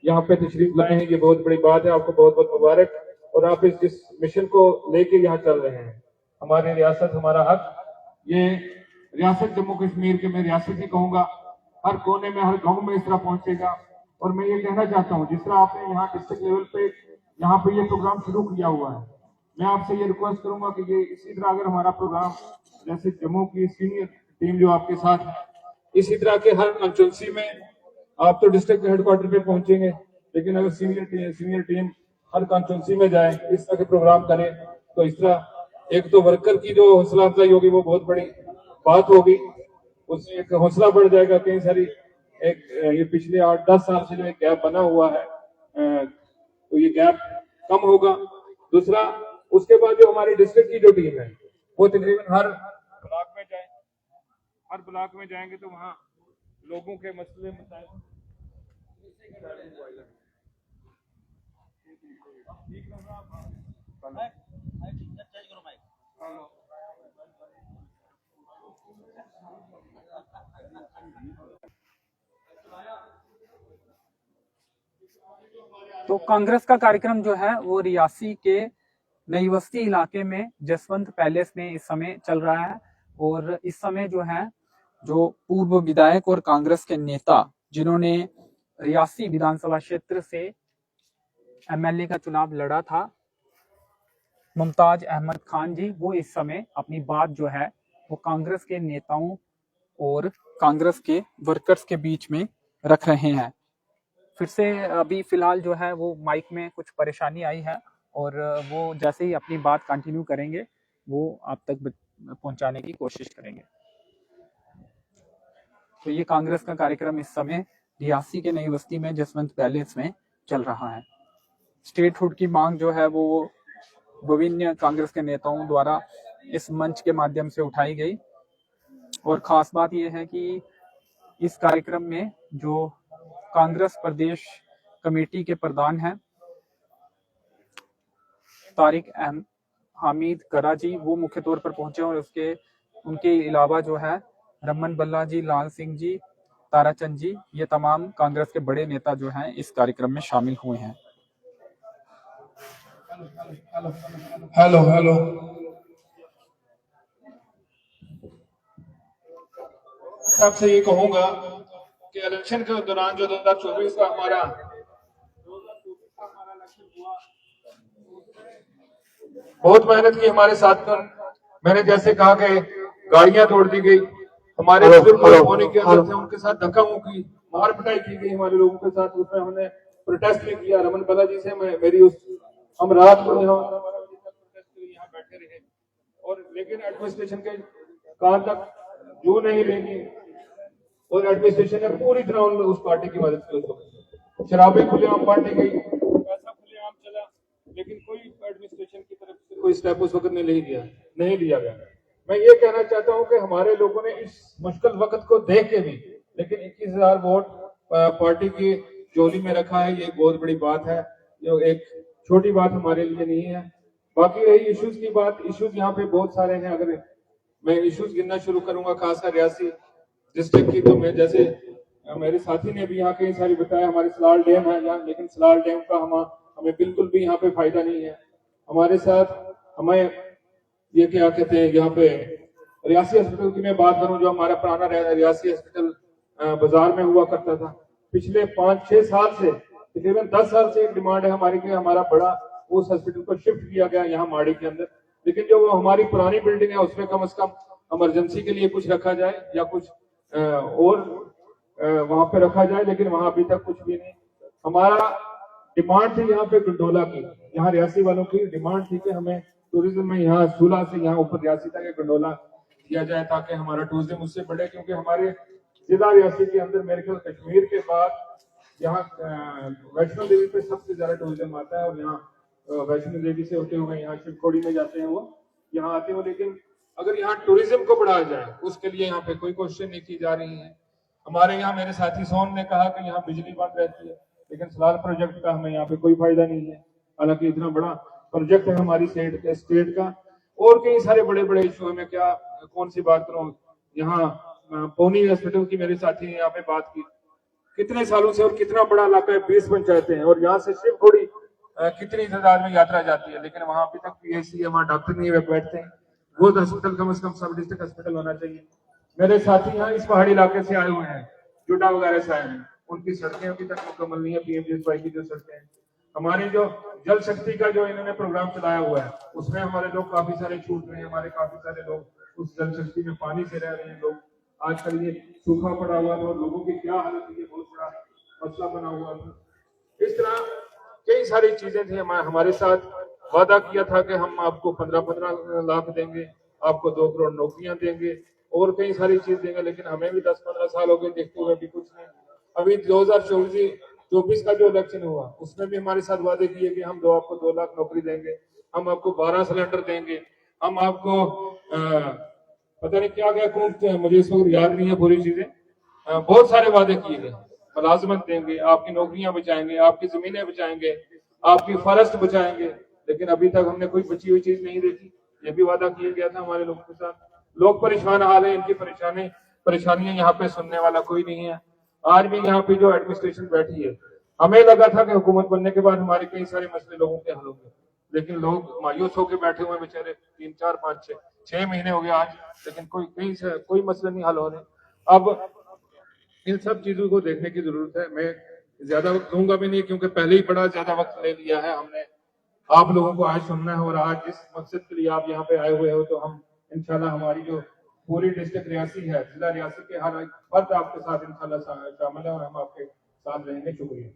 यहाँ पे तशरीफ लाए हैं, ये बहुत बड़ी बात है। आपको बहुत बहुत मुबारक। और आप जिस मिशन को लेके यहाँ चल रहे हैं, हमारी रियासत हमारा हक, ये रियासत जम्मू कश्मीर के, मैं रियासत ही कहूंगा, हर कोने में हर गांव में इस तरह पहुंचेगा। और मैं ये कहना चाहता हूँ, जिस तरह आपने यहाँ डिस्ट्रिक्ट लेवल पे यहाँ पे ये प्रोग्राम शुरू किया हुआ है, मैं आपसे ये रिक्वेस्ट करूंगा कि ये इसी तरह अगर हमारा प्रोग्राम, जैसे जम्मू की सीनियर टीम जो आपके साथ है, इसी तरह के हर कंस्टिट्यूंसी में, आप तो डिस्ट्रिक्ट हेडक्वार्टर पे पहुंचेंगे, लेकिन अगर सीनियर टीम हर कंस्टिट्यूंसी में जाए, इस तरह के प्रोग्राम करें, तो इस तरह एक तो वर्कर की जो हौसला अफजाई होगी वो बहुत बड़ी बात होगी, उससे एक हौसला बढ़ जाएगा। कई सारी एक ये पिछले 8-10 साल से जो एक गैप बना हुआ है, तो ये गैप कम होगा। दूसरा, उसके बाद जो हमारी डिस्ट्रिक्ट की जो टीम है, वो तकरीबन हर ब्लॉक में जाए, हर ब्लॉक में जाएंगे तो वहाँ लोगों के मसले मसाइल तो कांग्रेस का कार्यक्रम जो है वो रियासी के नई बस्ती इलाके में जसवंत पैलेस में इस समय चल रहा है। और इस समय जो है, जो पूर्व विधायक और कांग्रेस के नेता जिन्होंने रियासी विधानसभा क्षेत्र से एमएलए का चुनाव लड़ा था, मुमताज अहमद खान जी, वो इस समय अपनी बात जो है वो कांग्रेस के नेताओं और कांग्रेस के वर्कर्स के बीच में रख रहे हैं। फिर से अभी फिलहाल जो है वो माइक में कुछ परेशानी आई है, और वो जैसे ही अपनी बात कंटिन्यू करेंगे वो आप तक पहुंचाने की कोशिश करेंगे। तो ये कांग्रेस का कार्यक्रम इस समय रियासी के नई बस्ती में जसवंत पैलेस में चल रहा है। स्टेटहुड की मांग जो है वो विभिन्न कांग्रेस के नेताओं द्वारा इस मंच के माध्यम से उठाई गई। और खास बात यह है कि इस कार्यक्रम में जो कांग्रेस प्रदेश कमेटी के प्रधान हैं तारिक हामिद कराजी, वो मुख्य तौर पर पहुंचे, और उनके अलावा जो है रमन बल्ला जी, लाल सिंह जी, ताराचंद जी, ये तमाम कांग्रेस के बड़े नेता जो हैं इस कार्यक्रम में शामिल हुए हैं। हेलो आपसे ये कहूंगा कि इलेक्शन के दौरान जो 2024 का हमारा इलेक्शन हुआ, बहुत मेहनत की हमारे साथ में। मैंने जैसे कहा कि गाड़ियां तोड़ दी गई, हमारे बुजुर्ग होने के अंदर थे, उनके साथ धक्का मुक्की, मार पिटाई की गई हमारे लोगों के साथ। उसमें हमने प्रोटेस्ट भी किया। रमन बल्ला जी से मेरी हम रात को यहाँ बैठे रहे, और लेकिन एडमिनिस्ट्रेशन के कहा तक जो नहीं लेगी, और एडमिनिस्ट्रेशन ने पूरी तरह उस पार्टी की मदद की। शराबें खुलेआम बांटी गई, पैसा खुलेआम चला, लेकिन कोई एडमिनिस्ट्रेशन की तरफ से कोई स्टेप उस वक्त नहीं लिया गया। मैं ये कहना चाहता हूं कि हमारे लोगों ने इस मुश्किल वक्त को देख के भी, लेकिन 21,000 वोट पार्टी की झोली में रखा है, ये बहुत बड़ी बात है, जो एक छोटी बात हमारे लिए नहीं है। बाकी रही इश्यूज की बात, इश्यूज यहाँ पे बहुत सारे हैं। अगर मैं इश्यूज गिनना शुरू करूंगा खासकर रियासी डिस्ट्रिक्ट की, तो मैं जैसे मेरे साथी ने भी यहाँ कई सारी बताया, हमारे सलाल डैम है यहाँ, लेकिन सलाल डैम का हमें बिल्कुल भी यहाँ पे फायदा नहीं है। हमारे साथ हमें ये क्या कहते हैं, यहाँ पे रियासी हॉस्पिटल की मैं बात करूं, जो हमारा पुराना रियासी हॉस्पिटल बाजार में हुआ करता था, पिछले 5-6 साल से, तकरीबन 10 साल से एक डिमांड है हमारी कि हमारा बड़ा उस हॉस्पिटल को शिफ्ट किया गया यहाँ माड़ी के अंदर, लेकिन जो वो हमारी पुरानी बिल्डिंग है उसमें कम से कम इमरजेंसी के लिए कुछ रखा जाए, या कुछ और वहां पे रखा जाए, लेकिन वहां अभी तक कुछ भी नहीं। हमारा डिमांड थी यहाँ पे गंडोला की, यहाँ रियासी वालों की डिमांड थी कि हमें टूरिज्म में यहाँ सूला से यहाँ ऊपर रियासी तक एक गंडोला दिया जाए, ताकि हमारा टूरिज्म उससे बढ़े। क्योंकि हमारे जिला रियासी के अंदर मेरे ख्याल कश्मीर के बाद यहाँ वैष्णो देवी पे सबसे ज्यादा टूरिज्म आता है, और यहाँ वैष्णो देवी से होते हुए यहाँ शिवखोड़ी में जाते हैं, वो यहाँ आते हो। लेकिन अगर यहाँ टूरिज्म को बढ़ाया जाए, उसके लिए यहाँ पे कोई कोशिश नहीं की जा रही है। हमारे यहाँ मेरे साथी सोन ने कहा कि यहाँ बिजली बंद रहती है, लेकिन सलाल प्रोजेक्ट का हमें यहाँ पे कोई फायदा नहीं है, हालांकि इतना बड़ा प्रोजेक्ट है हमारी स्टेट का। और कई सारे बड़े बड़े इशू है, मैं क्या कौन सी बात करूं। यहाँ पौनी हॉस्पिटल की मेरे साथी ने यहाँ पे बात की, कितने सालों से और कितना बड़ा इलाका है, 20 पंचायतें हैं, और यहाँ से सिर्फ थोड़ी कितनी तादाद में यात्रा जाती है, लेकिन वहां अभी तक पीएचसी है, वहां डॉक्टर नहीं बैठते हैं। वो हॉस्पिटल कम से कम सब डिस्ट्रिक्ट हॉस्पिटल होना चाहिए। मेरे साथी यहाँ इस पहाड़ी इलाके से आए हुए हैं, जुडा वगैरह से आए हैं, उनकी सड़कें अभी तक मुकम्मल नहीं है। पीएमजीएसवाई की जो सड़कें हैं, हमारी जो जल शक्ति का जो इन्होंने प्रोग्राम चलाया हुआ है, उसमें हमारे लोग काफी सारे छूट रहे हैं। हमारे काफी सारे लोग उस जल शक्ति में पानी से रह रहे हैं। लोग आजकल ये सूखा पड़ा हुआ था और लोगों की क्या हालत है, ये बहुत बड़ा मसला बना हुआ था। इस तरह कई सारी चीजें थी। हमारे साथ वादा किया था कि हम आपको 15-15 लाख देंगे, आपको 2 करोड़ नौकरियां देंगे और कई सारी चीज देंगे, लेकिन हमें भी 10-15 साल हो गए देखते हुए भी कुछ नहीं। अभी 2024 का जो इलेक्शन हुआ, उसमें भी हमारे साथ वादे किए कि हम आपको 2 लाख नौकरी देंगे, हम आपको 12 सिलेंडर देंगे, हम आपको पता नहीं क्या क्या कौन, मुझे इस वक्त याद नहीं है पूरी चीजें। बहुत सारे वादे किए गए। मुलाजमत देंगे, आपकी नौकरियां बचाएंगे, आपकी जमीनें बचाएंगे, आपकी फॉरेस्ट बचाएंगे, लेकिन अभी तक हमने कोई बची हुई चीज नहीं देखी। ये भी वादा किया गया था हमारे लोगों के साथ। लोग परेशान हाल है, इनकी परेशानियां यहाँ पे सुनने वाला कोई नहीं है। आज भी यहाँ पे जो एडमिनिस्ट्रेशन बैठी है, हमें लगा था कि हुकूमत बनने के बाद हमारे कई सारे मसले लोगों के हल होंगे, लेकिन लोग मायूस होकर बैठे हुए बेचारे। 3-4-5-6 महीने हो गए आज, लेकिन कोई मसले नहीं हल हो रहे। अब इन सब चीजों को देखने की जरूरत है। मैं ज्यादा वक्त लूंगा भी नहीं, क्योंकि पहले ही बड़ा ज्यादा वक्त ले लिया है हमने। आप लोगों को आज सुनना है, और आज जिस मकसद के लिए आप यहाँ पे आए हुए हो, तो हम इंशाल्लाह हमारी जो पूरी डिस्ट्रिक्ट रियासी है, जिला रियासी के हर एक फर्द आपके साथ इंशाल्लाह शामिल है, और हम आपके साथ रहेंगे। शुक्रिया।